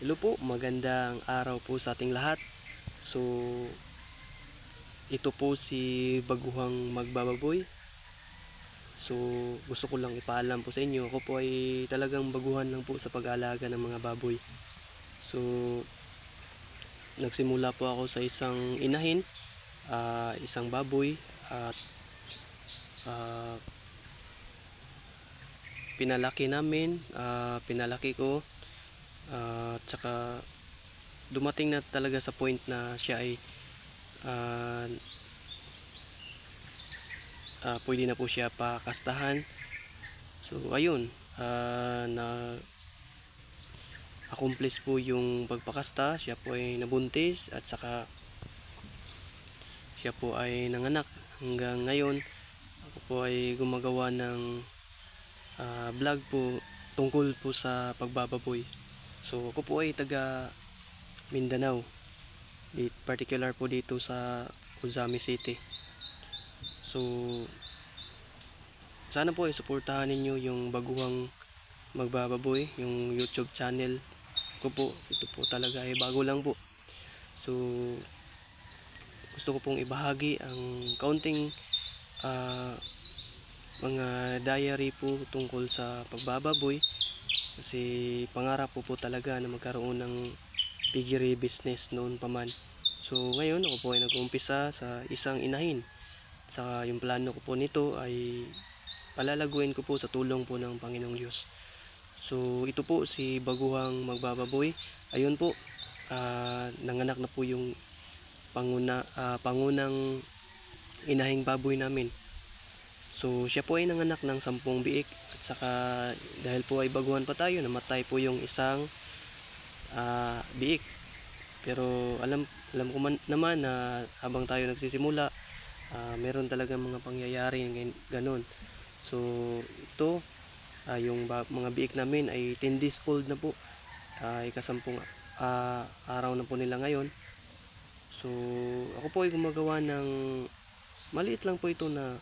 Hello po, magandang araw po sa ating lahat. So, ito po si Baguhang Magbababoy. So, gusto ko lang ipaalam po sa inyo, ako po ay talagang baguhan lang po sa pag-aalaga ng mga baboy. So, nagsimula po ako sa isang inahin, isang baboy, at pinalaki namin, pinalaki ko, at saka dumating na talaga sa point na siya ay pwede na po siya pakastahan. So ayun, na accomplish po yung pagpakasta. Siya po ay nabuntis at saka siya po ay nanganak. Hanggang ngayon ako po ay gumagawa ng vlog po tungkol po sa pagbababoy. So ako po ay taga Mindanao, particular po dito sa Uzami City. So sana po ay suportahan ninyo yung Baguhang Magbababoy, yung YouTube channel ko po. Ito po talaga ay bago lang po. So gusto ko pong ibahagi ang kaunting mga diary po tungkol sa pagbababoy, kasi pangarap po talaga na magkaroon ng piggery business noon pa man. So ngayon ako po ay nag-uumpisa sa isang inahin. Saka yung plano ko po nito ay palalaguin ko po sa tulong po ng Panginoong Diyos. So ito po si Baguhang Magbababoy. Ayun po, nanganak na po yung pangunang inahing baboy namin. So siya po ay nanganak ng 10 biik, at saka dahil po ay baguhan pa tayo, namatay po yung isang biik. Pero alam ko naman na habang tayo nagsisimula, meron talaga mga pangyayari ganun. So ito, yung mga biik namin ay 10 days old na po, ikasampung araw na po nila ngayon. So ako po ay gumagawa ng maliit lang po ito na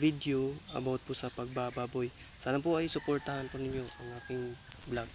video about po sa pagbababoy. Sana po ay suportahan po ninyo ang aking vlog.